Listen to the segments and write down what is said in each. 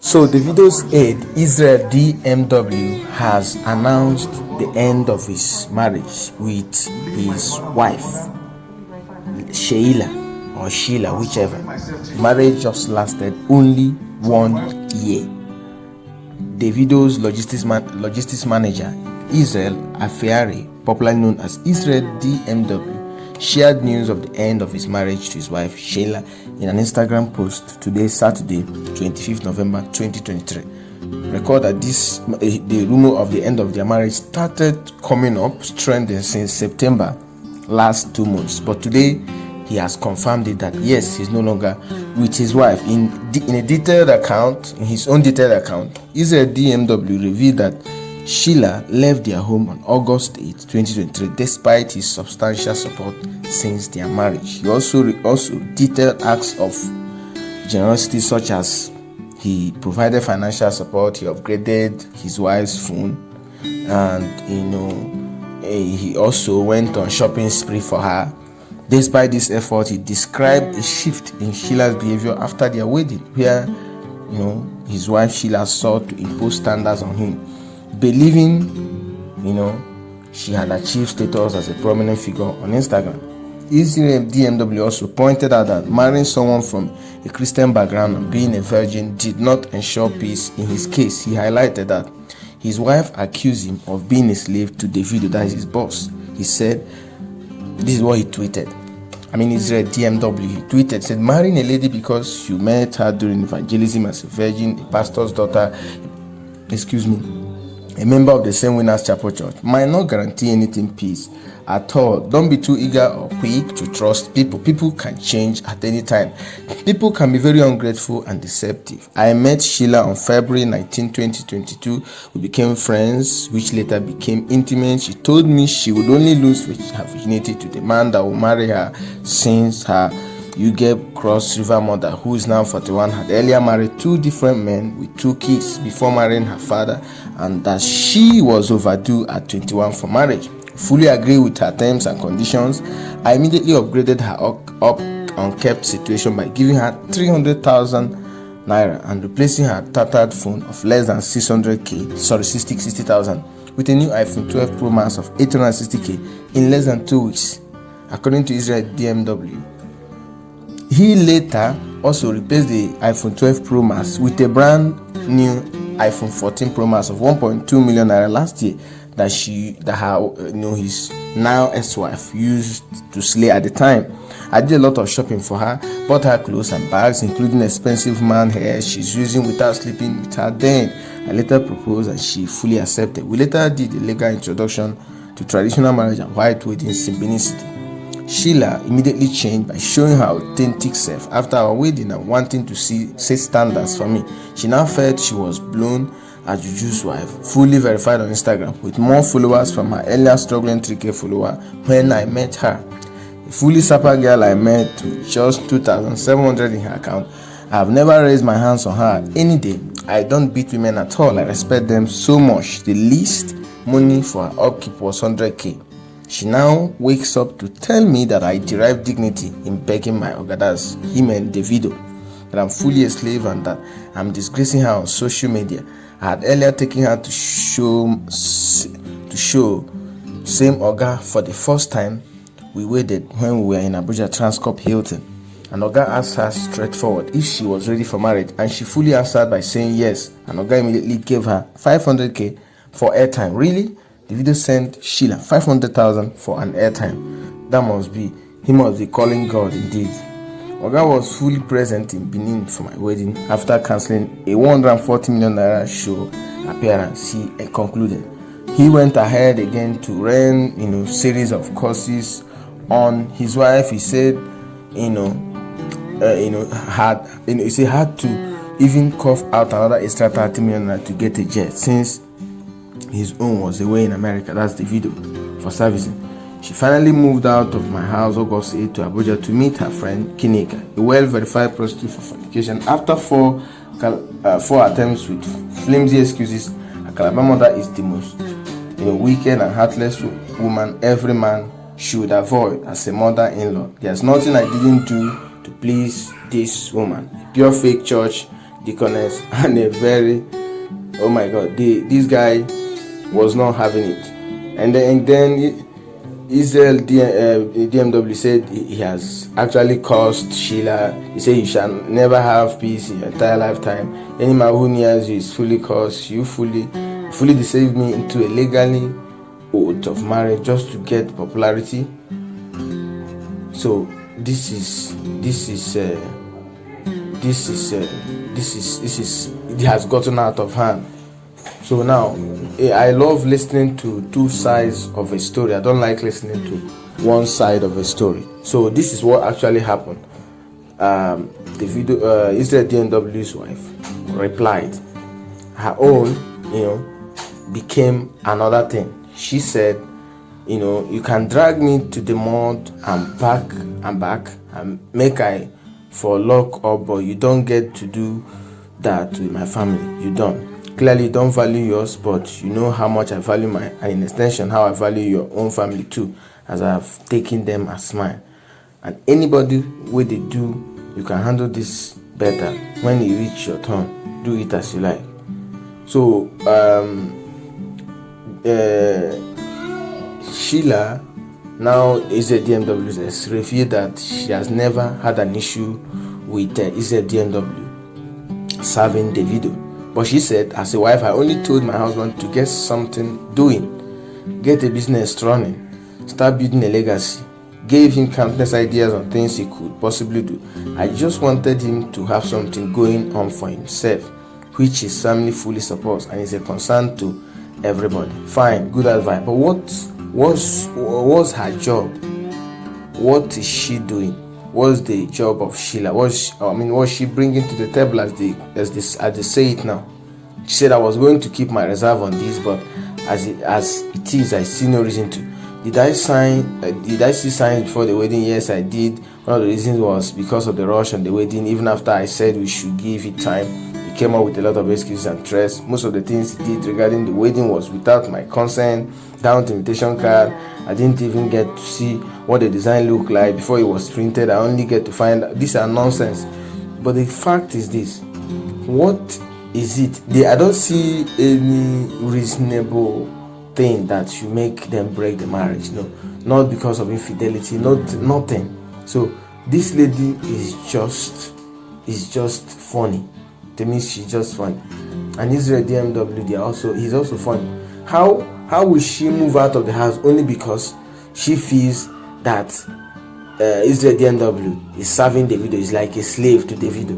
So Davido's Aide, Isreal DMW, has announced the end of his marriage with his wife, Sheila or Sheila, whichever. The marriage just lasted only 1 year. Davido's logistics manager, Israel Afiari, popularly known as Isreal DMW, shared news of the end of his marriage to his wife Sheila in an Instagram post today, Saturday, 25th November 2023. Record that the rumor of the end of their marriage started coming up, trending since September last 2 months. But today, he has confirmed it that yes, he's no longer with his wife. In a detailed account, in his own detailed account, Isreal DMW revealed that Sheila left their home on August 8, 2023, despite his substantial support since their marriage. He also detailed acts of generosity, such as he provided financial support, he upgraded his wife's phone, and he also went on shopping spree for her. Despite this effort, he described a shift in Sheila's behavior after their wedding, where his wife Sheila sought to impose standards on him, believing she had achieved status as a prominent figure on Instagram. Isreal DMW also pointed out that marrying someone from a Christian background and being a virgin did not ensure peace in his case. He highlighted that his wife accused him of being a slave to Davido, that is his boss. He said, this is what he tweeted. Isreal DMW, he tweeted, said, marrying a lady because you met her during evangelism as a virgin, a pastor's daughter, a member of the same Winners Chapel Church, might not guarantee anything peace at all. Don't be too eager or quick to trust people. People can change at any time. People can be very ungrateful and deceptive. I met Sheila on February 19, 2022. We became friends, which later became intimate. She told me she would only lose her virginity to the man that will marry her, since her Uge Cross River mother, who is now 41, had earlier married 2 different men with 2 kids before marrying her father, and that she was overdue at 21 for marriage. Fully agree with her terms and conditions. I immediately upgraded her up unkept situation by giving her 300,000 naira and replacing her tattered phone of less than 60,000 with a new iPhone 12 Pro Max of 860k in less than 2 weeks, according to Isreal DMW. He later also replaced the iPhone 12 Pro Max with a brand new iPhone 14 Pro Max of 1.2 million naira last year that his now ex-wife used to slay at the time. I did a lot of shopping for her, bought her clothes and bags, including expensive man hair she's using without sleeping with her. Then I later proposed and she fully accepted. We later did a legal introduction to traditional marriage and white weddings in Benin City. Sheila immediately changed by showing her authentic self after our wedding and wanting to set standards for me. She now felt she was blown as Juju's wife, fully verified on Instagram, with more followers from her earlier struggling 3K follower when I met her. A fully sapper girl I met with just 2,700 in her account. I have never raised my hands on her any day. I don't beat women at all. I respect them so much. The least money for her upkeep was 100k. She now wakes up to tell me that I derive dignity in begging my ogadas, him and Davido, that I'm fully a slave and that I'm disgracing her on social media. I had earlier taken her to show same Oga for the first time we waited when we were in Abuja Transcorp Hilton. And Oga asked her straightforward if she was ready for marriage, and she fully answered by saying yes. And Oga immediately gave her 500k for airtime. Really? The video sent Sheila 500,000 for an airtime. He must be calling God indeed. Oga was fully present in Benin for my wedding after cancelling a 140 million naira show appearance. He concluded. He went ahead again to run, series of courses on his wife. He said, had to even cough out another extra 30 million naira to get a jet, since his own was away in America. That's the video for servicing. She finally moved out of my house August 8 to Abuja to meet her friend Kineka, a well-verified prostitute for fornication. After four attempts with flimsy excuses, a Calabar mother is the most wicked and heartless woman every man should avoid as a mother-in-law. There's nothing I didn't do to please this woman. A pure fake church deaconess, and a very, oh my God, this guy was not having it. And then Isreal DMW said he has actually cursed Sheila. He said you shall never have peace in your entire lifetime. Any man who nears you is fully cursed. You fully deceived me into a legally oath of marriage just to get popularity. So this it has gotten out of hand. So now I love listening to two sides of a story. I don't like listening to one side of a story. So this is what actually happened. Isreal DMW's wife replied. Her own, became another thing. She said, you can drag me to the mud and back and make I for lock up, but you don't get to do that with my family. You don't. Clearly, you don't value yours, but you know how much I value mine, and in extension, how I value your own family too, as I have taken them as mine. And anybody where they do, you can handle this better. When you reach your turn, do it as you like. So, Sheila now Isreal DMW revealed that she has never had an issue with Isreal DMW serving Davido. But she said, as a wife, I only told my husband to get something doing, get a business running, start building a legacy, gave him countless ideas on things he could possibly do. I just wanted him to have something going on for himself, which his family fully supports and is a concern to everybody. Fine, good advice. But what was her job? What is she doing? What's the job of Sheila? What's she bringing to the table as they say it now? She said, I was going to keep my reserve on this, but as it is, I see no reason to. Did I see signs before the wedding? Yes, I did. One of the reasons was because of the rush on the wedding. Even after I said we should give it time, he came up with a lot of excuses and threats. Most of the things he did regarding the wedding was without my consent, down to invitation card. I didn't even get to see what the design looked like before it was printed. I only get to find out. These are nonsense. But the fact is this: what is it? I don't see any reasonable thing that should make them break the marriage. No, not because of infidelity, nothing. So this lady is just funny. To me, she's just funny. And Isreal DMW, he's also funny. How will she move out of the house only because she feels that Isreal DMW is serving Davido, is like a slave to Davido?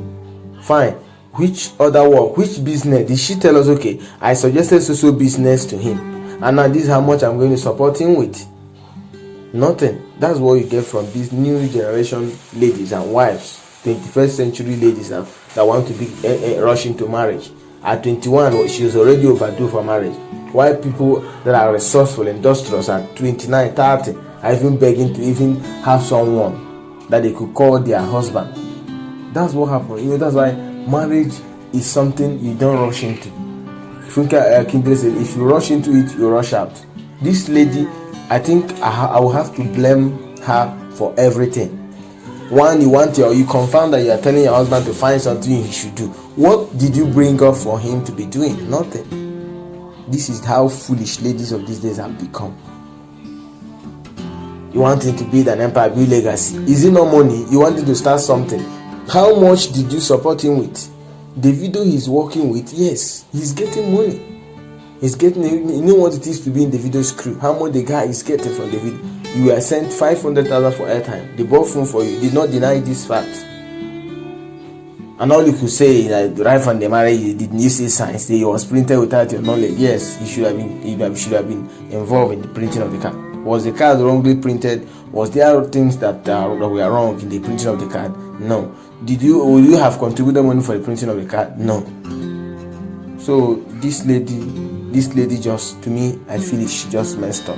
Fine. Which other work, which business did she tell us? Okay, I suggested so business to him, and now this is how much I'm going to support him with. Nothing. That's what you get from these new generation ladies and wives, 21st century ladies that want to be rush into marriage. At 21, she is already overdue for marriage. Why people that are resourceful, industrious at 29, 30 are even begging to even have someone that they could call their husband. That's what happened. That's why marriage is something you don't rush into. Kindle said, if you rush into it, you rush out. This lady, I think I will have to blame her for everything. One, you confirm that you are telling your husband to find something he should do. What did you bring up for him to be doing? Nothing. This is how foolish ladies of these days have become. You want him to build an empire, build legacy. Is it not money? You want him to start something. How much did you support him with? Davido he's working with, yes, he's getting money. He's getting, you know what it is to be in Davido's crew. How much the guy is getting from Davido. You were sent 500,000 for airtime. They bought phone for you. Did not deny this fact. And all you could say that right from the marriage, didn't you see signs that it was printed without your knowledge? Yes, you should have been involved in the printing of the card. Was the card wrongly printed? Was there things that were wrong in the printing of the card? No. Would you have contributed money for the printing of the card? No. So this lady just, to me, I feel she just messed up.